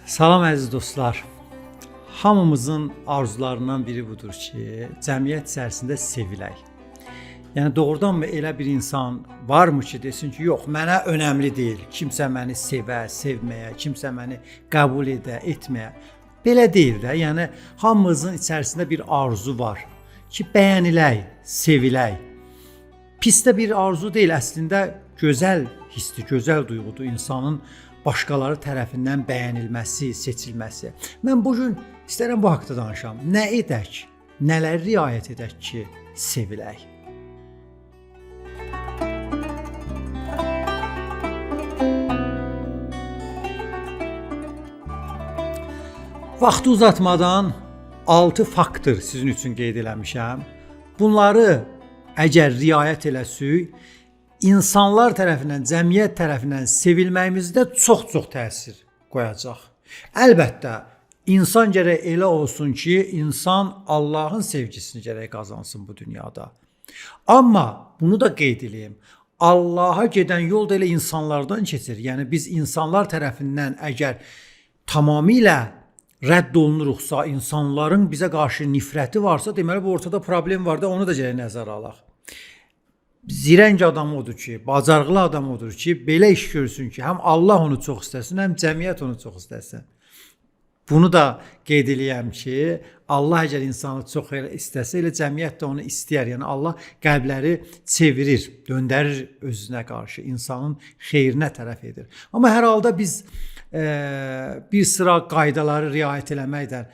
Salam əziz dostlar. Hamımızın arzularından biri budur ki, cəmiyyət içərisində sevilək. Yəni doğrudanmı elə bir insan varmı ki, desin ki, yox, mənə önəmli deyil. Kimsə məni sevə, sevməyə, kimsə məni qəbul edə, etməyə. Belə deyil də. Yəni hamımızın içərisində bir arzu var ki, bəyənilək, sevilək. Pis də bir arzu deyil, əslində gözəl hisdir, gözəl duyğudur insanın başqaları tərəfindən bəyənilməsi, seçilməsi. Mən bugün istərəm bu haqqda danışam. Nə edək, nələr riayət edək ki, sevilək? Vaxtı uzatmadan 6 faktor sizin üçün qeyd eləmişəm. Bunları əgər riayət eləsək, İnsanlar tərəfindən, cəmiyyət tərəfindən sevilməyimizdə çox təsir qoyacaq. Əlbəttə, insan gərək elə olsun ki, insan Allahın sevgisini gərək qazansın bu dünyada. Amma bunu da qeyd edeyim, Allaha gedən yol da elə insanlardan keçir. Yəni biz insanlar tərəfindən əgər tamamilə rədd olunuruqsa, insanların bizə qarşı nifrəti varsa, deməli bu ortada problem var da, onu da gərək nəzərə alaq. Zirəng adam odur ki, bacarıqlı adam odur ki, belə iş görsün ki, həm Allah onu çox istəsin, həm cəmiyyət onu çox istəsin. Bunu da qeyd eləyəm ki, Allah əgər insanı çox istəsə, elə cəmiyyət də onu istəyər. Yəni Allah qəlbləri çevirir, döndərir özünə qarşı, insanın xeyrinə tərəf edir. Amma hər halda biz bir sıra qaydaları riayət eləməkdən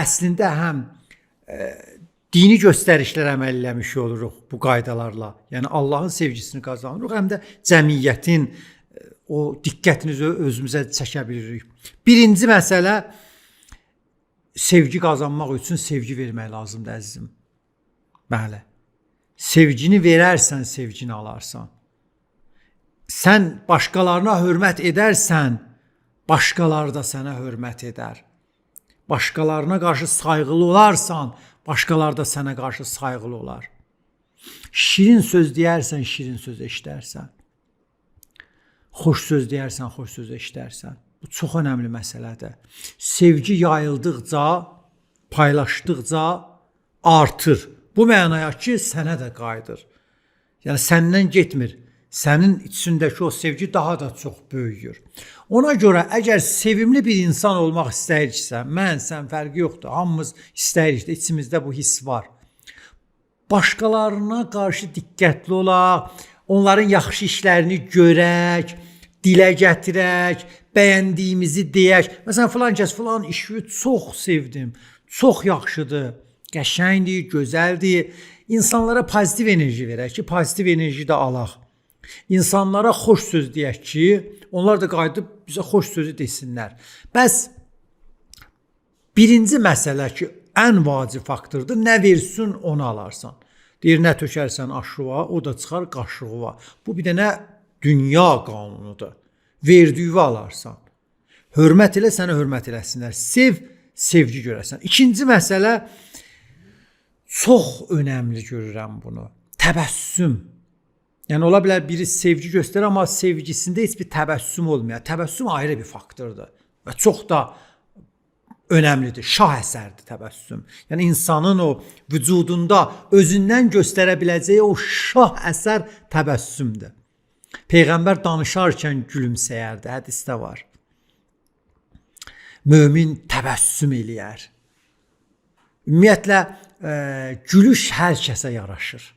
əslində həm dini göstərişlər əməl eləmiş oluruq bu qaydalarla. Yəni Allahın sevgisini qazanırıq, həm də cəmiyyətin o diqqətini özümüzə çəkə bilirik. Birinci məsələ, sevgi qazanmaq üçün sevgi vermək lazımdır əzizim. Bəli. Sevgini verərsən, sevgini alarsan. Sən başqalarına hörmət edərsən, başqaları da sənə hörmət edər. Başqalarına qarşı sayğılı olarsan, başqaları da sənə qarşı sayğılı olar. Şirin söz deyərsən, şirin söz eşidərsən. Xoş söz deyərsən, xoş söz eşidərsən. Bu çox önəmli məsələdir. Sevgi yayıldıqca, paylaşdıqca artır. Bu mənaya ki, sənə də qayıdır. Yəni səndən getmir. Sənin içindəki o sevgi daha da çox böyüyür. Ona görə əgər sevimli bir insan olmaq istəyiriksə, mən, sən fərqi yoxdur. Hamımız istəyirik, içimizdə bu hiss var. Başqalarına qarşı diqqətli olaq, onların yaxşı işlərini görək, dilə gətirək, bəyəndiyimizi deyək. Məsələn, filan kəs filan işi çox sevdim, çox yaxşıdır, qəşəngdir, gözəldir. İnsanlara pozitiv enerji verək ki, pozitiv enerji də alaq. İnsanlara xoş söz deyək ki, onlar da qayıdıb bizə xoş sözü desinlər. Bəs birinci məsələ ki, ən vacib faktordur, nə versin onu alarsan. Deyir, nə tökərsən aşığa, o da çıxar qaşığa. Bu bir dənə dünya qanunudur. Verdiyi alarsan. Hörmət elə, sənə hörmət eləsinlər. Sev, sevgi görəsən. İkinci məsələ, çox önəmli görürəm bunu. Təbəssüm. Yəni ola bilər biri sevgi göstərir, amma sevgisində heç bir təbəssüm olmuyor. Təbəssüm ayrı bir faktordur və çox da önəmlidir. Şah əsərdir təbəssüm. Yəni insanın o vücudunda özündən göstərə biləcəyi o şah əsər təbəssümdür. Peyğəmbər danışarkən gülümsəyərdi, hədisdə var. Mömin təbəssüm eləyər. Ümumiyyətlə, gülüş hər kəsə yaraşır.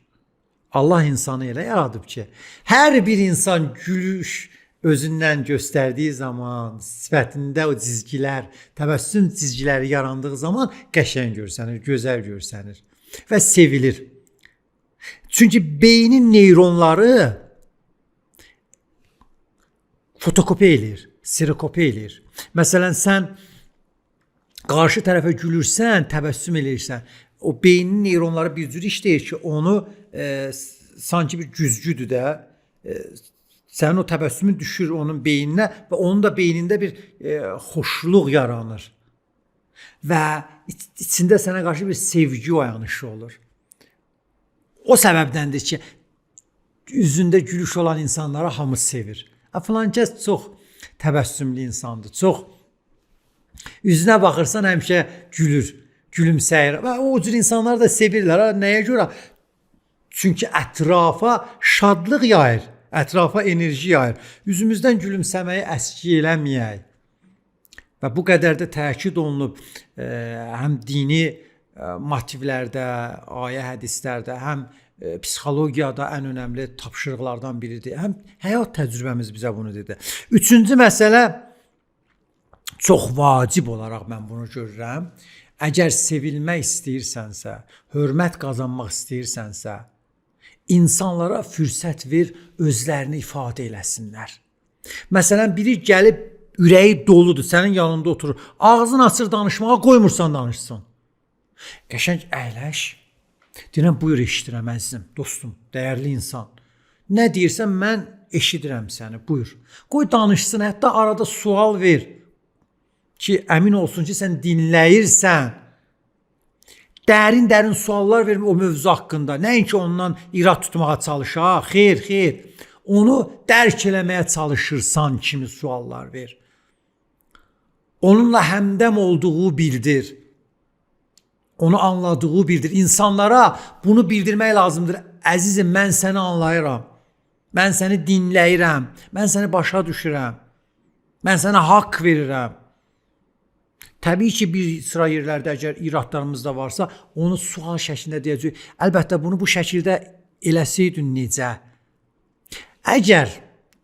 Allah insanı elə yaradıb ki, hər bir insan gülüş özündən göstərdiyi zaman, sifətində o cizgilər, təbəssüm cizgiləri yarandığı zaman qəşəng görsənir, gözəl görsənir və sevilir. Çünki beynin neyronları fotokopiya eləyir, serokopiya eləyir. Məsələn, sən qarşı tərəfə gülürsən, təbəssüm eləyirsən, o beynin neyronları bir cür işləyir ki, onu sanki bir güzgüdür də, sənin o təbəssümün düşür onun beyninə və onun da beynində bir xoşluq yaranır. Və içində sənə qarşı bir sevgi oyanışı olur. O səbəbdəndir ki, üzündə gülüş olan insanlara hamı sevir. Filan kəs çox təbəssümlü insandır, çox Üzünə baxırsan həmişə gülür, gülümsəyir. Və o cür insanlar da sevirlər. Ha, nəyə görə? Çünki ətrafa şadlıq yayır, ətrafa enerji yayır. Üzümüzdən gülümsəməyi əski eləməyək. Və bu qədər də təkid olunub həm dini motivlərdə, ayə hədislərdə, həm psixologiyada ən önəmli tapşırıqlardan biridir. Həm həyat təcrübəmiz bizə bunu dedi. Üçüncü məsələ, çox vacib olaraq mən bunu görürəm. Əgər sevilmək istəyirsənsə, hörmət qazanmaq istəyirsənsə, insanlara fürsət ver, özlərini ifadə eləsinlər. Məsələn, biri gəlib, ürəyi doludur, sənin yanında oturur, ağzını açır danışmağa, qoymursan danışsın. Qəşəng əyləş, deyirəm, buyur eşidirəm əzizim, dostum, dəyərli insan. Nə deyirsən, mən eşidirəm səni, buyur. Qoy danışsın, hətta arada sual ver ki, əmin olsun ki, sən dinləyirsən. Dərin suallar vermə o mövzu haqqında. Nəinki ondan irad tutmağa çalışaq, xeyr. Onu dərk eləməyə çalışırsan kimi suallar ver. Onunla həmdəm olduğu bildir. Onu anladığı bildir. İnsanlara bunu bildirmək lazımdır. Əzizim, mən səni anlayıram. Mən səni dinləyirəm. Mən səni başa düşürəm. Mən sənə haqq verirəm. Təbii ki, bir sıra yerlərdə əgər iradlarımız da varsa, onu sual şəklində deyəcək. Əlbəttə, bunu bu şəkildə eləsəydin necə? Əgər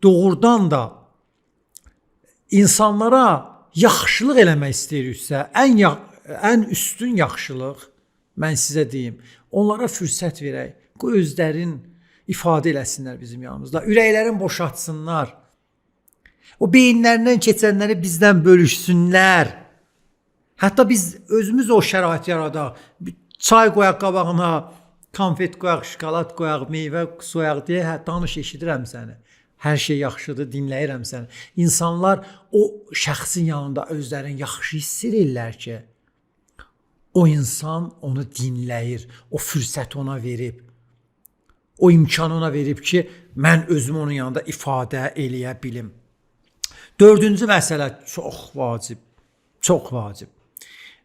doğrudan da insanlara yaxşılıq eləmək istəyiriksə, ən üstün yaxşılıq, mən sizə deyim, onlara fürsət verək, qoy özlərin ifadə eləsinlər bizim yanımızda, ürəklərin boşaltsınlar, o beyinlərindən keçənləri bizdən bölüşsünlər. Hətta biz özümüz o şəraiti yaradaq, çay qoyaq qabağına, konfet qoyaq, şokolad qoyaq, meyvə soyaq deyə, danış, eşidirəm səni. Hər şey yaxşıdır, dinləyirəm səni. İnsanlar o şəxsin yanında özlərini yaxşı hiss edirlər ki, o insan onu dinləyir, o fürsət ona verib, o imkanı ona verib ki, mən özümü onun yanında ifadə eləyə bilim. Dördüncü məsələ çox vacib, çox vacib.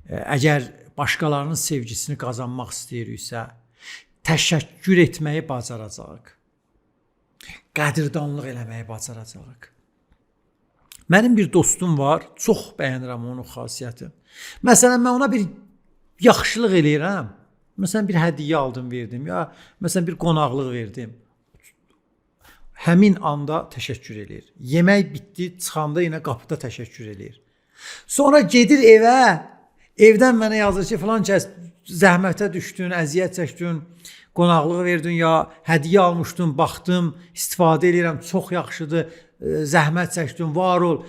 Əgər başqalarının sevgisini qazanmaq istəyiriksə, təşəkkür etməyi bacaracaq. Qədirdanlıq eləməyi bacaracaq. Mənim bir dostum var, çox bəyənirəm onun xasiyyətini. Məsələn, mən ona bir yaxşılıq eləyirəm. Məsələn, bir hədiyyə aldım, verdim, ya məsələn, bir qonaqlıq verdim. Həmin anda təşəkkür eləyir. Yemək bitdi, çıxanda yenə qapıda təşəkkür eləyir. Sonra gedir evə, evdən mənə yazır ki, filan kəs zəhmətə düşdün, əziyyət çəkdin, qonaqlığı verdin, ya hədiyyə almışdın, baxdım, istifadə edirəm, çox yaxşıdır, zəhmət çəkdin, var ol.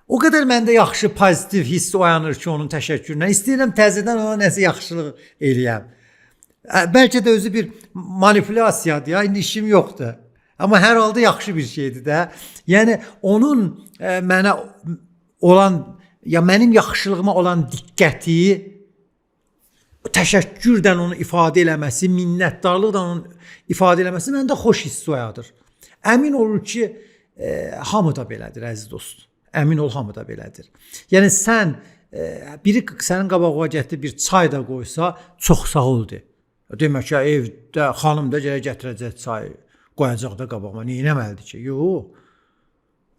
O qədər məndə yaxşı, pozitiv hiss oyanır ki, onun təşəkkürünə. İstəyirəm təzədən ona nəsə yaxşılıq eləyəm. Bəlkə də özü bir manipulyasiyadır, ya, indi işim yoxdur. Amma hər halda yaxşı bir şeydir də. Yəni, onun mənə olan, ya mənim yaxşılığıma olan diqqəti, təşəkkürdən onu ifadə eləməsi, minnətdarlıqla onu ifadə eləməsi məndə xoş hiss oyadır. Əmin olur ki, hamı da belədir, əziz dost. Əmin ol, hamı da belədir. Yəni, biri sənin qabağına gətirib bir çay da qoysa, çox sağ ol de. Demək ki, evdə xanım da gətirəcək çayı, qoyacaq da qabağıma. Neynəməlidir ki? Yox.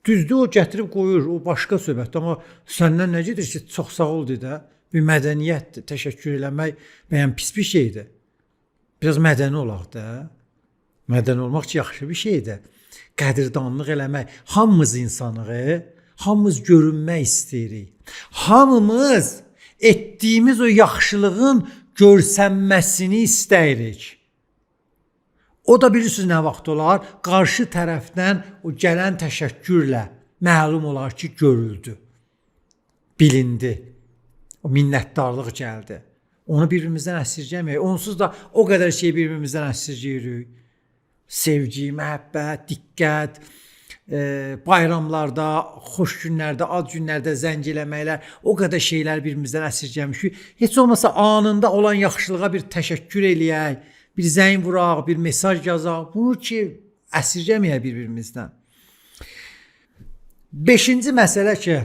Düzdür, o gətirib qoyur, o başqa söhbətdir. Amma səndən nə gedir ki, çox sağ ol de də. Bir mədəniyyətdir, təşəkkür eləmək bəyən pis bir şeydir. Biraz mədəni olaq da. Mədəni olmaq ki, yaxşı bir şeydir. Qədirdanlıq eləmək. Hamımız insanıq, hamımız görünmək istəyirik. Hamımız etdiyimiz o yaxşılığın görsənməsini istəyirik. O da bilirsiniz nə vaxt olar? Qarşı tərəfdən o gələn təşəkkürlə məlum olar ki, görüldü, bilindi. O minnətdarlıq gəldi. Onu bir-birimizdən əsirgəməyək. Onsuz da o qədər şey bir-birimizdən əsirgəyirik. Sevgi, məhəbbət, diqqət, bayramlarda, xoş günlərdə, ad günlərdə zəng eləməklər, o qədər şeylər bir-birimizdən əsirgəmişik. Heç olmasa anında olan yaxşılığa bir təşəkkür eləyək, bir zəng vuraq, bir mesaj yazaq. Bunu ki, əsirgəməyək bir-birimizdən. Beşinci məsələ ki,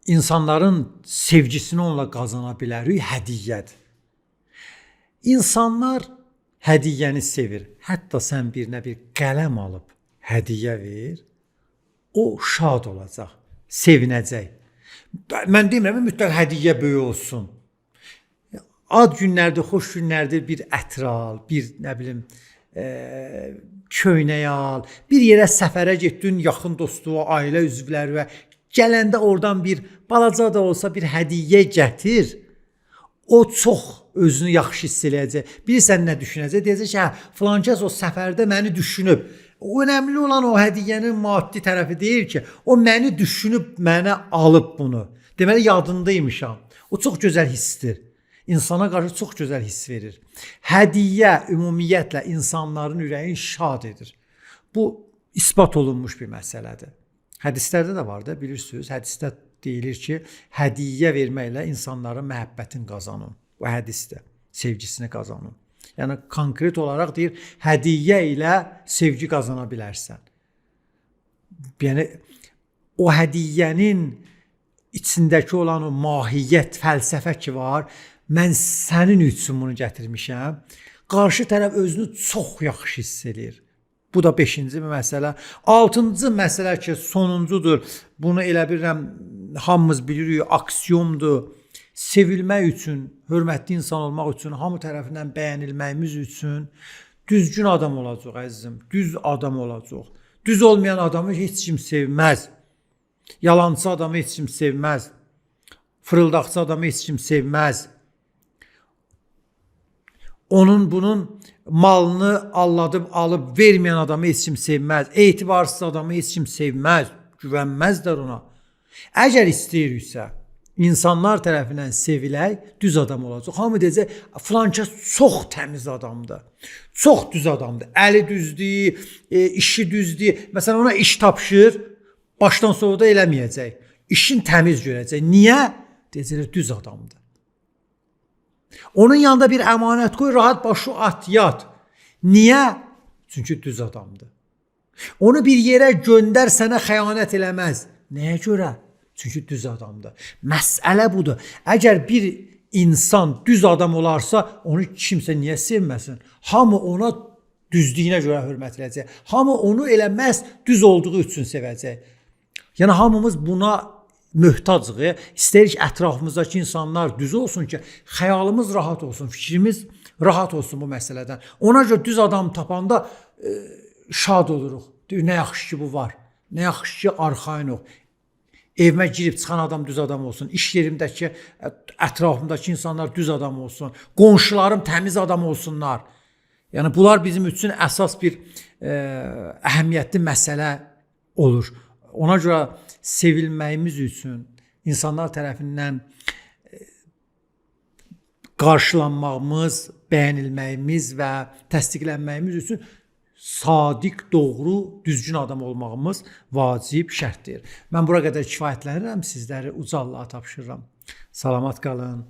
insanların sevgisini onunla qazana bilərik, hədiyyədir. İnsanlar hədiyyəni sevir. Hətta sən birinə bir qələm alıb hədiyyə ver, o şad olacaq, sevinəcək. Mən demirəm, mütləq hədiyyə böyük olsun. Ad günlərdir, xoş günlərdir bir ətral, bir nə bilim, köynək al, bir yerə səfərə getdin, yaxın dostu, ailə üzvləri və gələndə oradan bir balaca da olsa bir hədiyyə gətir. O çox özünü yaxşı hiss eləyəcək. Bilirsən nə düşünəcək? Deyəcək ki, filan kəs o səfərdə məni düşünüb. Önəmli olan o hədiyyənin maddi tərəfi deyil ki, o məni düşünüb, mənə alıb bunu. Deməli, yadındaymışam. O çox gözəl hissdir. İnsana qarşı çox gözəl hiss verir. Hədiyyə ümumiyyətlə insanların ürəyini şad edir. Bu isbat olunmuş bir məsələdir. Hədislərdə də var da, bilirsiniz. Hədisdə deyilir ki, hədiyyə verməklə insanların məhəbbətini qazanın. Bu hədisdə sevgisini qazanın. Yəni konkret olaraq deyir, hədiyyə ilə sevgi qazana bilərsən. Yəni o hədiyyənin içindəki olan o mahiyyət, fəlsəfə ki var, mən sənin üçün bunu gətirmişəm. Qarşı tərəf özünü çox yaxşı hiss edir. Bu da 5-ci bir məsələ. 6-cı məsələ ki, sonuncudur. Bunu elə bilirəm, hamımız bilirik, aksiyomdur. Sevilmək üçün, hörmətli insan olmaq üçün, hamı tərəfindən bəyənilməyimiz üçün düzgün adam olacaq, əzizim. Düz adam olacaq. Düz olmayan adamı heç kim sevməz. Yalancı adamı heç kim sevməz. Fırıldaqçı adamı heç kim sevməz. Onun bunun malını alladıb alıb verməyən adamı heç kim sevməz. Etibarsız adamı heç kim sevməz. Güvənməzlər ona. Əgər istəyiriksə, insanlar tərəfindən sevilək, düz adam olacaq. Hamı deyəcək, filan kəs çox təmiz adamdır. Çox düz adamdır. Əli düzdür, işi düzdür. Məsələn, ona iş tapşır, başdan sonra da eləməyəcək. İşin təmiz görəcək. Niyə? Deyəcək, düz adamdır. Onun yanında bir əmanət qoy, rahat başı at, yat. Niyə? Çünki düz adamdır. Onu bir yerə göndər, sənə xəyanət eləməz. Nəyə görə? Çünki düz adamdır. Məsələ budur. Əgər bir insan düz adam olarsa, onu kimsə niyə sevməsin? Hamı ona düzlüyünə görə hörmət edəcək. Hamı onu elə məhz düz olduğu üçün sevəcək. Yəni hamımız buna möhtacıq. İstəyirik ətrafımızdakı insanlar düz olsun ki, xəyalımız rahat olsun, fikrimiz rahat olsun bu məsələdən. Ona görə düz adam tapanda şad oluruq. Nə yaxşı ki bu var. Nə yaxşı ki arxayın ol. Evimə girib çıxan adam düz adam olsun. İş yerimdəki, ətrafımdakı insanlar düz adam olsun. Qonşularım təmiz adam olsunlar. Yəni bunlar bizim üçün əsas bir əhəmiyyətli məsələ olur. Ona görə sevilməyimiz üçün, insanlar tərəfindən qarşılanmağımız, bəyənilməyimiz və təsdiqlənməyimiz üçün sadiq, doğru, düzgün adam olmağımız vacib şərtdir. Mən bura qədər kifayətlənirəm, sizləri uca Allaha tapşırıram. Salamat qalın.